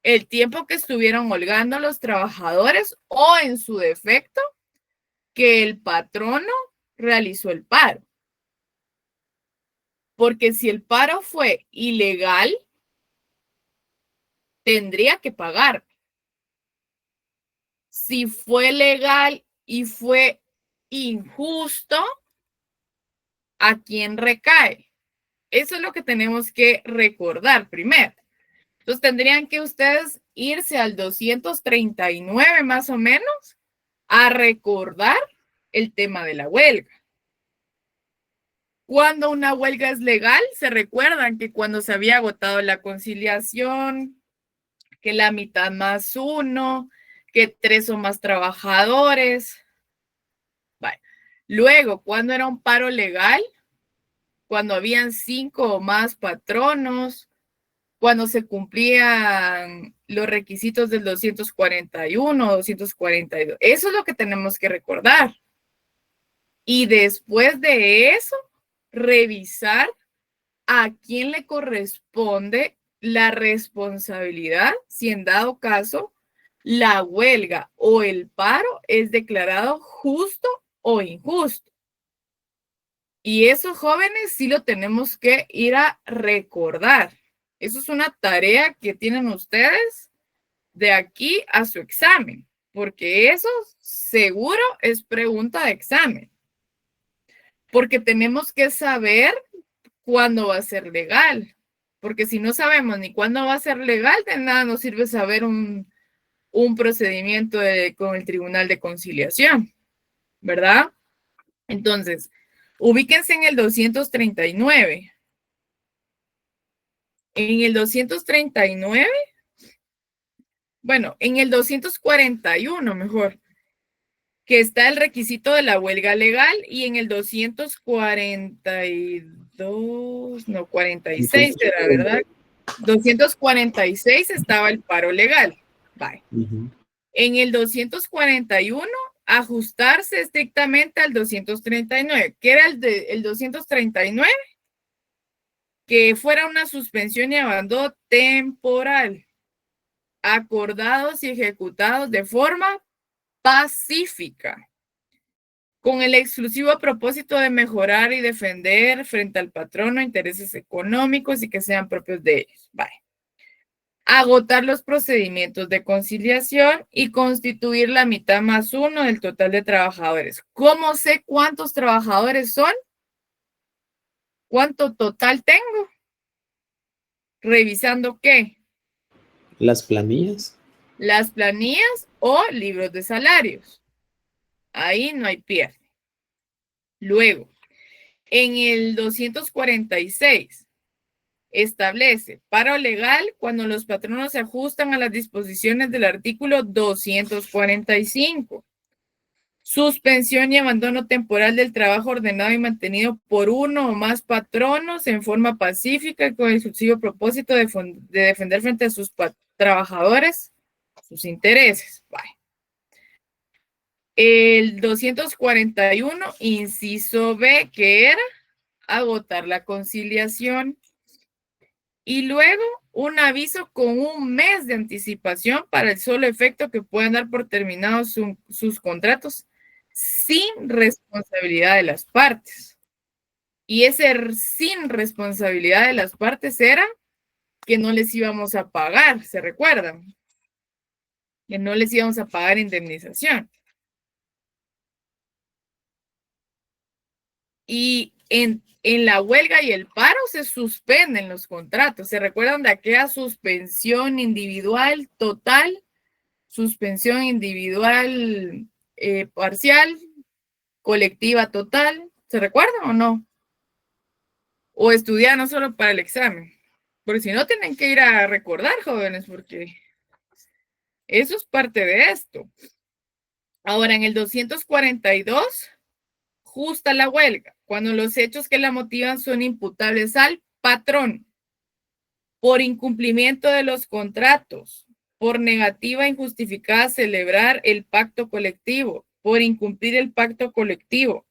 Speaker 1: el tiempo que estuvieron holgando los trabajadores o, en su defecto, que el patrono realizó el paro. Porque si el paro fue ilegal, tendría que pagar. Si fue legal y fue injusto, ¿a quién recae? Eso es lo que tenemos que recordar primero. Entonces tendrían que ustedes irse al 239 más o menos a recordar el tema de la huelga. Cuando una huelga es legal, se recuerdan que cuando se había agotado la conciliación, que la mitad más uno, que 3 o más trabajadores. Vale. Luego, cuando era un paro legal, cuando habían 5 o más patronos, cuando se cumplían los requisitos del 241 o 242. Eso es lo que tenemos que recordar. Y después de eso, revisar a quién le corresponde la responsabilidad si en dado caso la huelga o el paro es declarado justo o injusto. Y eso, jóvenes, sí lo tenemos que ir a recordar. Eso es una tarea que tienen ustedes de aquí a su examen, porque eso seguro es pregunta de examen. Porque tenemos que saber cuándo va a ser legal. Porque si no sabemos ni cuándo va a ser legal, de nada nos sirve saber un procedimiento con el Tribunal de Conciliación, ¿verdad? Entonces, ubíquense en el 239. En el 239, bueno, en el 241 mejor, que está el requisito de la huelga legal, y en el 242, no, 46 era, ¿verdad? 246 estaba el paro legal. Bye. En el 241, ajustarse estrictamente al 239. ¿Qué era el 239? Que fuera una suspensión y abandono temporal, acordados y ejecutados de forma pacífica, con el exclusivo propósito de mejorar y defender frente al patrono intereses económicos y que sean propios de ellos. Bye. Agotar los procedimientos de conciliación y constituir la mitad más uno del total de trabajadores. ¿Cómo sé cuántos trabajadores son? ¿Cuánto total tengo? ¿Revisando qué?
Speaker 7: Las planillas.
Speaker 1: Las planillas o libros de salarios. Ahí no hay pierde. Luego, en el 246 establece paro legal cuando los patronos se ajustan a las disposiciones del artículo 245. Suspensión y abandono temporal del trabajo ordenado y mantenido por uno o más patronos en forma pacífica y con el exclusivo propósito de defender frente a sus trabajadores sus intereses. Bye. El 241, inciso B, que era agotar la conciliación. Y luego un aviso con un mes de anticipación para el solo efecto que puedan dar por terminados sus contratos sin responsabilidad de las partes. Y ese sin responsabilidad de las partes era que no les íbamos a pagar, ¿se recuerdan? Que no les íbamos a pagar indemnización. Y en la huelga y el paro se suspenden los contratos. ¿Se recuerdan de aquella suspensión individual total? Suspensión individual parcial, colectiva total. ¿Se recuerdan o no? O estudiar no solo para el examen. Porque si no, tienen que ir a recordar, jóvenes, porque eso es parte de esto. Ahora, en el 242, justa la huelga, cuando los hechos que la motivan son imputables al patrón por incumplimiento de los contratos, por negativa injustificada a celebrar el pacto colectivo, por incumplir el pacto colectivo,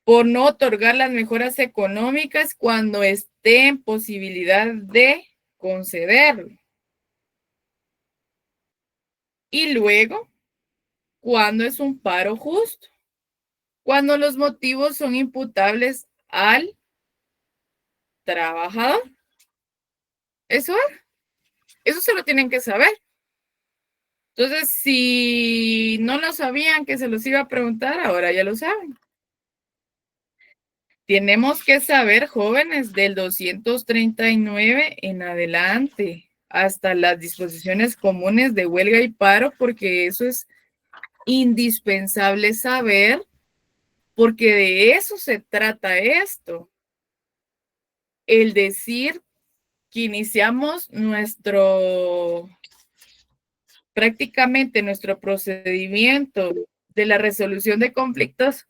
Speaker 1: por no otorgar las mejoras económicas cuando esté en posibilidad de concederlo. Y luego, cuando es un paro justo, cuando los motivos son imputables al trabajador. Eso se lo tienen que saber. Entonces, si no lo sabían que se los iba a preguntar, ahora ya lo saben. Tenemos que saber, jóvenes, del 239 en adelante, hasta las disposiciones comunes de huelga y paro, porque eso es indispensable saber, porque de eso se trata esto. El decir que iniciamos prácticamente nuestro procedimiento de la resolución de conflictos,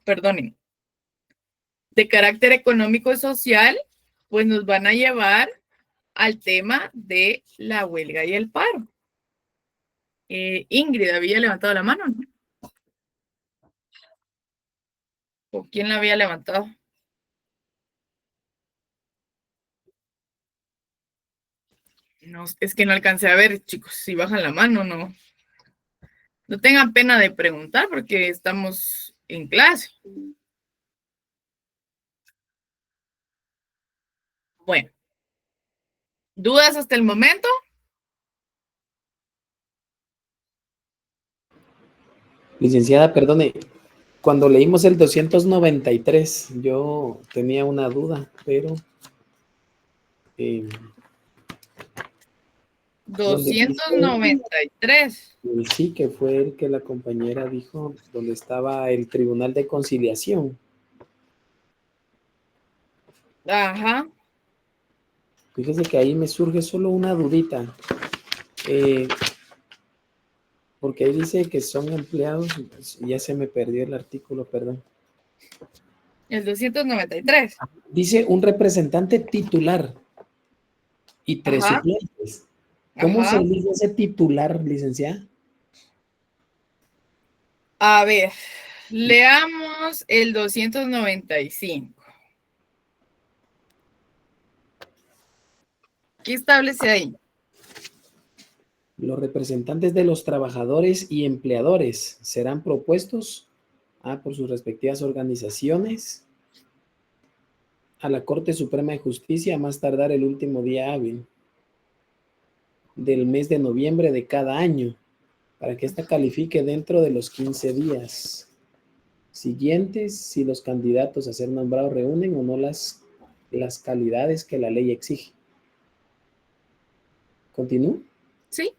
Speaker 1: perdonen, de carácter económico y social, pues nos van a llevar al tema de la huelga y el paro. Ingrid había levantado la mano, ¿no? ¿O quién la había levantado? No, es que no alcancé a ver, chicos, si bajan la mano, no. No tengan pena de preguntar porque estamos en clase. Bueno. ¿Dudas hasta el momento?
Speaker 7: Licenciada, perdone, cuando leímos el 293, yo tenía una duda, pero...
Speaker 1: 293.
Speaker 7: Sí, que fue el que la compañera dijo, donde estaba el Tribunal de Conciliación.
Speaker 1: Ajá.
Speaker 7: Fíjese que ahí me surge solo una dudita. Porque ahí dice que son empleados, ya se me perdió el artículo, perdón.
Speaker 1: El 293.
Speaker 7: Dice un representante titular y 3 suplentes. ¿Cómo se elige ese titular, licenciada?
Speaker 1: A ver, leamos el 295. ¿Qué establece ahí?
Speaker 7: Los representantes de los trabajadores y empleadores serán propuestos por sus respectivas organizaciones a la Corte Suprema de Justicia a más tardar el último día hábil del mes de noviembre de cada año, para que ésta califique dentro de los 15 días siguientes si los candidatos a ser nombrados reúnen o no las calidades que la ley exige. ¿Continúo?
Speaker 1: Sí.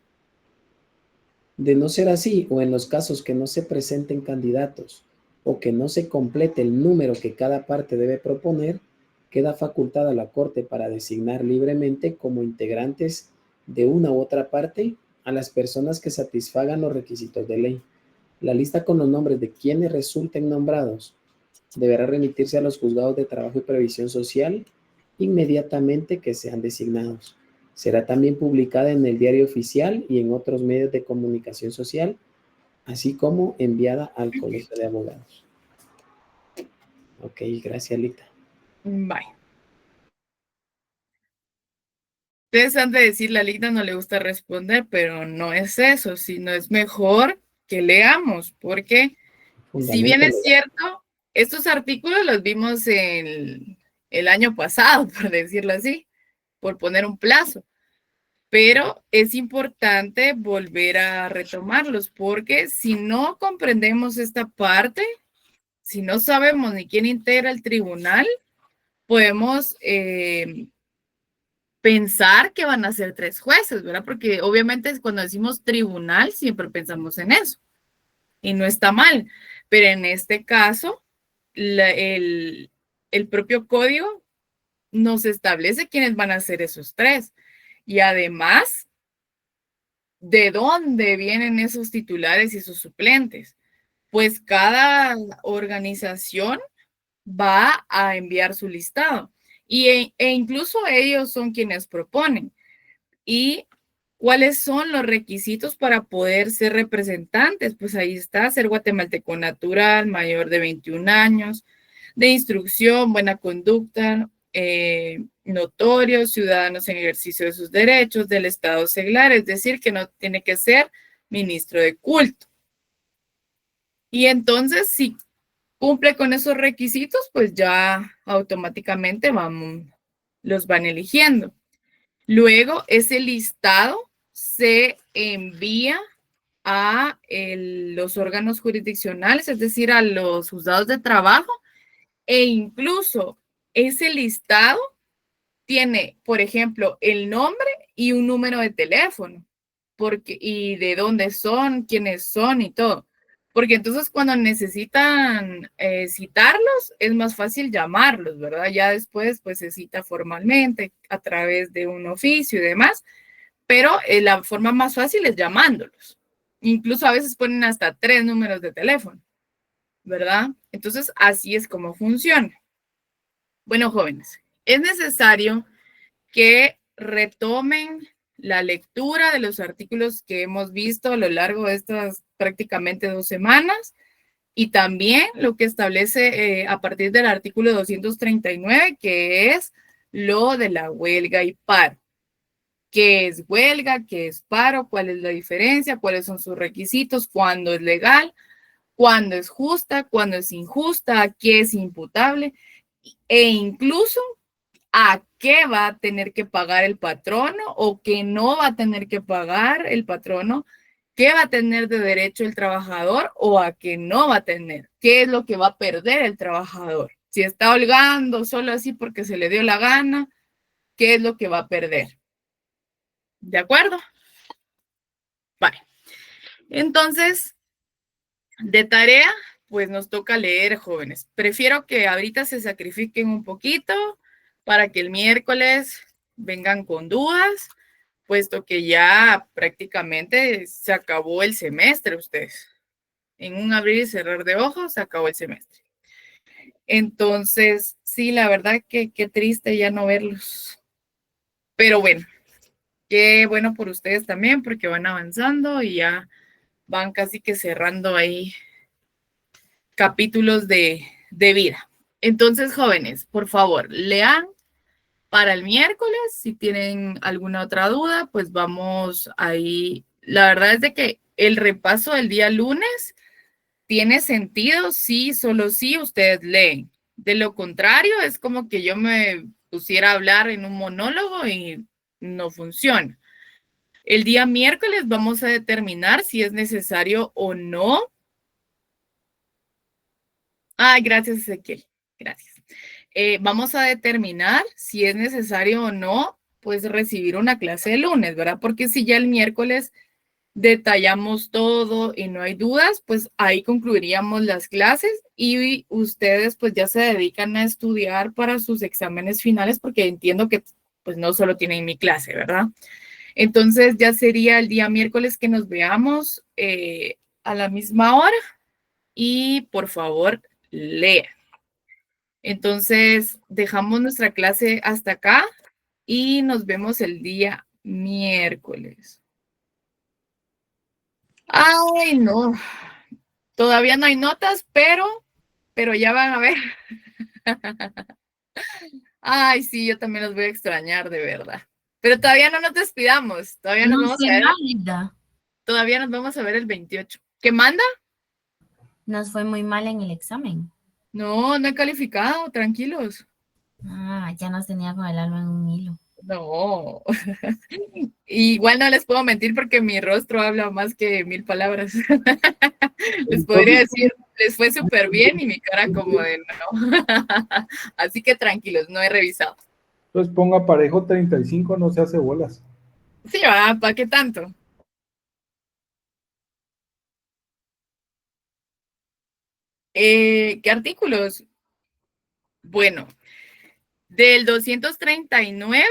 Speaker 7: De no ser así, o en los casos que no se presenten candidatos o que no se complete el número que cada parte debe proponer, queda facultada a la Corte para designar libremente como integrantes de una u otra parte a las personas que satisfagan los requisitos de ley. La lista con los nombres de quienes resulten nombrados deberá remitirse a los juzgados de trabajo y previsión social inmediatamente que sean designados. Será también publicada en el Diario Oficial y en otros medios de comunicación social, así como enviada al Colegio de Abogados. Ok, gracias, Lita.
Speaker 1: Bye. Ustedes han de decir, la Lita no le gusta responder, pero no es eso, sino es mejor que leamos, porque si bien es cierto, estos artículos los vimos el año pasado, por decirlo así, por poner un plazo, pero es importante volver a retomarlos, porque si no comprendemos esta parte, si no sabemos ni quién integra el tribunal, podemos pensar que van a ser 3 jueces, ¿verdad? Porque obviamente cuando decimos tribunal siempre pensamos en eso y no está mal, pero en este caso el propio código nos establece quiénes van a ser esos 3 y además de dónde vienen esos titulares y esos suplentes. Pues cada organización va a enviar su listado e incluso ellos son quienes proponen. ¿Y cuáles son los requisitos para poder ser representantes? Pues ahí está, ser guatemalteco natural, mayor de 21 años, de instrucción, buena conducta, notorios, ciudadanos en ejercicio de sus derechos, del estado seglar, es decir, que no tiene que ser ministro de culto. Y entonces, si cumple con esos requisitos, pues ya automáticamente los van eligiendo. Luego, ese listado se envía a los órganos jurisdiccionales, es decir, a los juzgados de trabajo, e incluso ese listado tiene, por ejemplo, el nombre y un número de teléfono, y de dónde son, quiénes son y todo. Porque entonces cuando necesitan citarlos, es más fácil llamarlos, ¿verdad? Ya después, pues se cita formalmente a través de un oficio y demás, pero la forma más fácil es llamándolos. Incluso a veces ponen hasta 3 números de teléfono, ¿verdad? Entonces, así es como funciona. Bueno, jóvenes, es necesario que retomen la lectura de los artículos que hemos visto a lo largo de estas prácticamente 2 semanas y también lo que establece a partir del artículo 239, que es lo de la huelga y paro. ¿Qué es huelga? ¿Qué es paro? ¿Cuál es la diferencia? ¿Cuáles son sus requisitos? ¿Cuándo es legal? ¿Cuándo es justa? ¿Cuándo es injusta? ¿Qué es imputable? E incluso a qué va a tener que pagar el patrono o qué no va a tener que pagar el patrono, qué va a tener de derecho el trabajador o a qué no va a tener, qué es lo que va a perder el trabajador. Si está holgando solo así porque se le dio la gana, ¿qué es lo que va a perder? ¿De acuerdo? Vale. Entonces, de tarea, pues nos toca leer, jóvenes. Prefiero que ahorita se sacrifiquen un poquito para que el miércoles vengan con dudas, puesto que ya prácticamente se acabó el semestre ustedes. En un abrir y cerrar de ojos se acabó el semestre. Entonces, sí, la verdad que qué triste ya no verlos. Pero bueno, qué bueno por ustedes también, porque van avanzando y ya van casi que cerrando ahí capítulos de vida. Entonces, jóvenes, por favor, lean para el miércoles. Si tienen alguna otra duda, pues vamos ahí. La verdad es de que el repaso del día lunes tiene sentido si solo si ustedes leen. De lo contrario, es como que yo me pusiera a hablar en un monólogo y no funciona. El día miércoles vamos a determinar si es necesario o no. Ay, gracias, Ezequiel. Gracias. Vamos a determinar si es necesario o no, pues recibir una clase el lunes, ¿verdad? Porque si ya el miércoles detallamos todo y no hay dudas, pues ahí concluiríamos las clases y ustedes pues ya se dedican a estudiar para sus exámenes finales porque entiendo que pues no solo tienen mi clase, ¿verdad? Entonces ya sería el día miércoles que nos veamos a la misma hora y por favor lean. Entonces dejamos nuestra clase hasta acá y nos vemos el día miércoles. Ay, no. Todavía no hay notas, pero ya van a ver. Ay, sí, yo también los voy a extrañar, de verdad. Pero todavía no nos despidamos. Todavía nos vamos a ver. Todavía nos vamos a ver el 28. ¿Qué manda?
Speaker 10: Nos fue muy mal en el examen.
Speaker 1: No, no he calificado, tranquilos.
Speaker 10: Ah, ya nos tenía con el alma en un hilo.
Speaker 1: No. Igual no les puedo mentir porque mi rostro habla más que 1000 palabras. Les podría decir, les fue súper bien y mi cara como de no. Así que tranquilos, no he revisado.
Speaker 6: Entonces ponga parejo 35, no se hace bolas.
Speaker 1: Sí, va, ¿para qué tanto? ¿Qué artículos? Bueno, del 239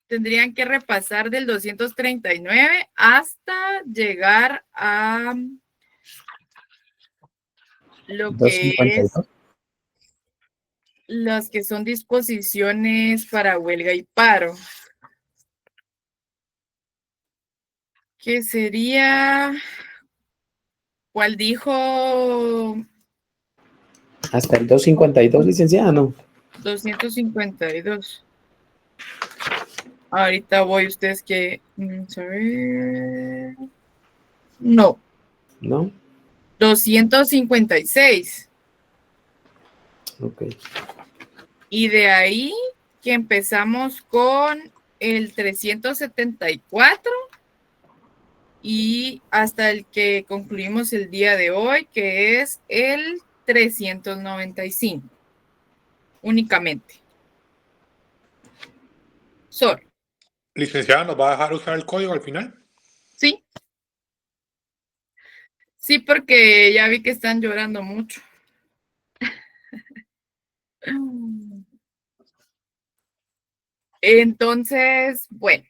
Speaker 1: tendrían que repasar del 239 hasta llegar a lo que es las que son disposiciones para huelga y paro. Que sería, ¿cuál dijo?
Speaker 7: Hasta el 252, licenciada, ¿no?
Speaker 1: 252. Ahorita voy, ustedes que... No.
Speaker 7: ¿No?
Speaker 1: 256.
Speaker 7: Ok.
Speaker 1: Y de ahí que empezamos con el 374 y hasta el que concluimos el día de hoy, que es el 395. Únicamente. Sor.
Speaker 3: Licenciada, ¿nos va a dejar usar el código al final?
Speaker 1: Sí. Sí, porque ya vi que están llorando mucho. Entonces, bueno.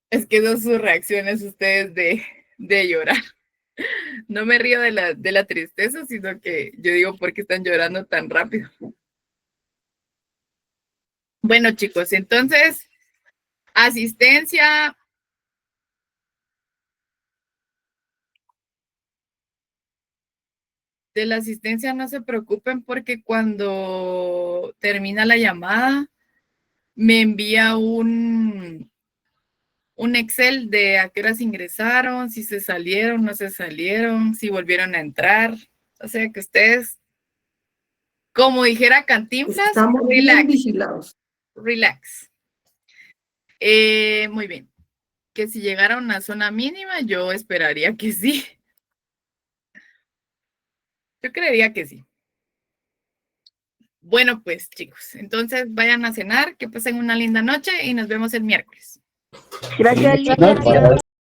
Speaker 1: Es que son sus reacciones ustedes de llorar. No me río de la tristeza, sino que yo digo, ¿por qué están llorando tan rápido? Bueno, chicos, entonces, asistencia. De la asistencia no se preocupen porque cuando termina la llamada, me envía un Excel de a qué horas ingresaron, si se salieron, no se salieron, si volvieron a entrar. O sea que ustedes, como dijera Cantinflas,
Speaker 8: Estamos bien vigilados.
Speaker 1: Relax. Muy bien. Que si llegara a una zona mínima, yo esperaría que sí. Yo creería que sí. Bueno, pues chicos, entonces vayan a cenar, que pasen una linda noche y nos vemos el miércoles.
Speaker 4: Gracias, Lidia.